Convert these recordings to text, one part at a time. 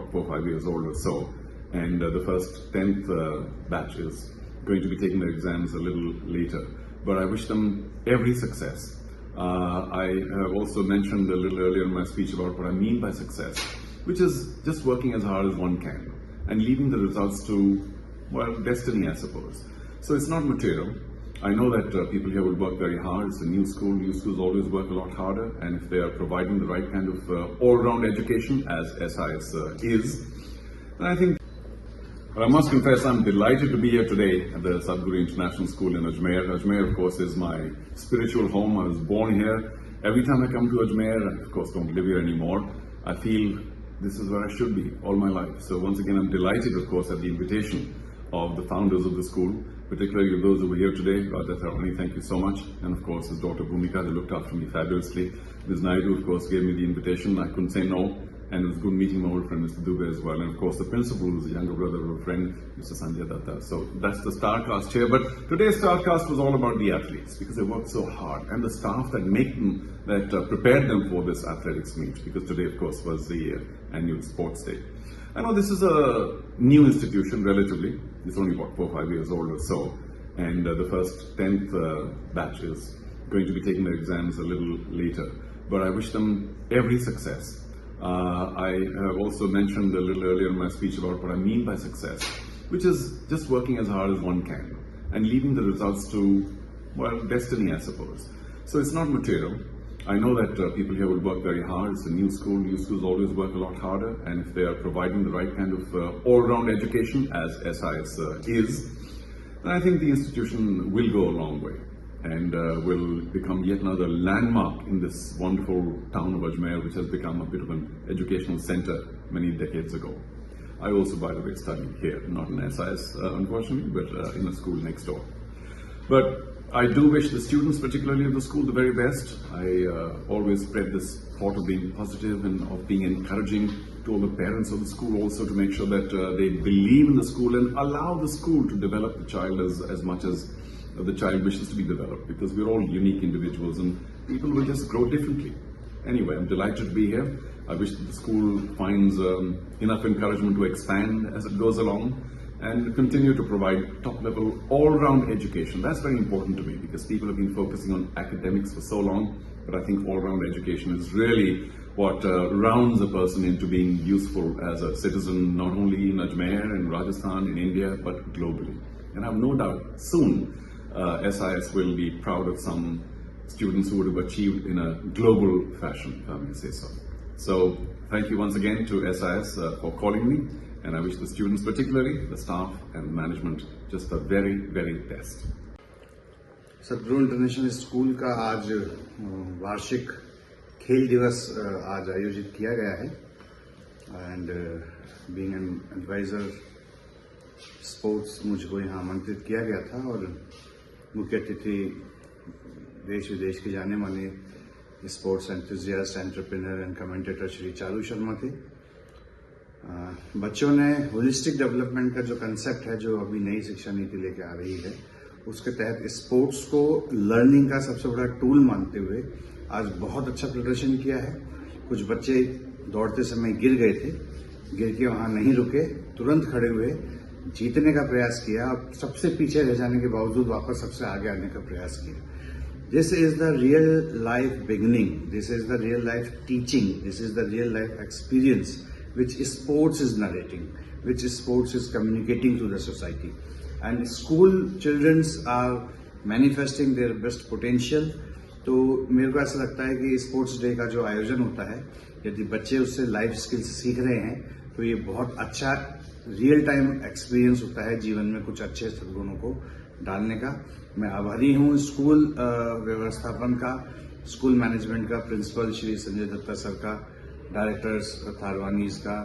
about 4 or 5 years old or so, and the first 10th batch is going to be taking their exams a little later. But I wish them every success. I have also mentioned a little earlier in my speech about what I mean by success, which is just working as hard as one can and leaving the results to, well, destiny, I suppose. So it's not material. I know that people here will work very hard. It's a new school. New schools always work a lot harder, and if they are providing the right kind of all-round education, as SIS is, then I think. But I must confess, I'm delighted to be here today at the Sadhguru International School in Ajmer. Ajmer, of course, is my spiritual home. I was born here. Every time I come to Ajmer, I of course don't live here anymore, I feel this is where I should be all my life. So once again, I'm delighted, of course, at the invitation of the founders of the school, particularly those who were here today. Radha Tharwani, thank you so much. And of course, his daughter Bhumika, they looked after me fabulously. Ms. Naidu, of course, gave me the invitation. I couldn't say no. And it was good meeting my old friend, Mr. Dubey, as well. And of course, the principal, who's a younger brother of a friend, Mr. Sanjay Datta. So that's the Starcast here. But today's Starcast was all about the athletes, because they worked so hard, and the staff that prepared them for this athletics meet, because today, of course, was the annual sports day. I know this is a new institution, relatively. It's only about 4 or 5 years old or so. And the first 10th batch is going to be taking their exams a little later. But I wish them every success. I have also mentioned a little earlier in my speech about what I mean by success, which is just working as hard as one can and leaving the results to, well, destiny, I suppose. So it's not material. I know that people here will work very hard. It's a new school. New schools always work a lot harder, and if they are providing the right kind of all-round education, as SIS is, then I think the institution will go a long way and will become yet another landmark in this wonderful town of Ajmer, which has become a bit of an educational center many decades ago. I also, by the way, studied here, not in SIS, unfortunately, but in a school next door. But I do wish the students, particularly of the school, the very best. I always spread this thought of being positive and of being encouraging to all the parents of the school, also to make sure that they believe in the school and allow the school to develop the child as much as the child wishes to be developed, because we're all unique individuals and people will just grow differently. Anyway, I'm delighted to be here. I wish that the school finds enough encouragement to expand as it goes along and continue to provide top-level, all-round education. That's very important to me, because people have been focusing on academics for so long, but I think all-round education is really what rounds a person into being useful as a citizen, not only in Ajmer, in Rajasthan, in India, but globally. And I have no doubt soon SIS will be proud of some students who would have achieved in a global fashion, if I may say so. So thank you once again to SIS for calling me, and I wish the students, particularly the staff and management, just the very, very best. सदगुरु international school का आज वार्षिक खेल दिवस आज आयोजित किया गया है, and being an adviser sports मुझको यहाँ आमंत्रित किया गया था, और मुख्य अतिथि देश विदेश के जाने माने sports enthusiast, entrepreneur and commentator Shri Charu Sharma थे। बच्चों ने होलिस्टिक डेवलपमेंट का जो कंसेप्ट है, जो अभी नई शिक्षा नीति लेके आ रही है, उसके तहत स्पोर्ट्स को लर्निंग का सबसे बड़ा टूल मानते हुए आज बहुत अच्छा प्रदर्शन किया है। कुछ बच्चे दौड़ते समय गिर गए थे, गिर के वहां नहीं रुके, तुरंत खड़े हुए, जीतने का प्रयास किया, और सबसे पीछे रह जाने के बावजूद वापस सबसे आगे आने का प्रयास किया। This is the real life beginning. This is the real life teaching. This is the real life experience which sports is narrating, which sports is communicating to the society. And school children are manifesting their best potential. तो मेरे को ऐसा लगता है कि sports day का जो आयोजन होता है, यदि बच्चे उससे लाइफ स्किल्स सीख रहे हैं, तो ये बहुत अच्छा रियल टाइम एक्सपीरियंस होता है जीवन में कुछ अच्छे सद्गुणों को डालने का। मैं आभारी हूँ स्कूल व्यवस्थापन का, स्कूल मैनेजमेंट का, प्रिंसिपल श्री संजय दत्ता सर का, डायरेक्टर्स थारवानीज का,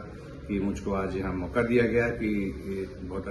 कि मुझको आज यहाँ मौका दिया गया कि बहुत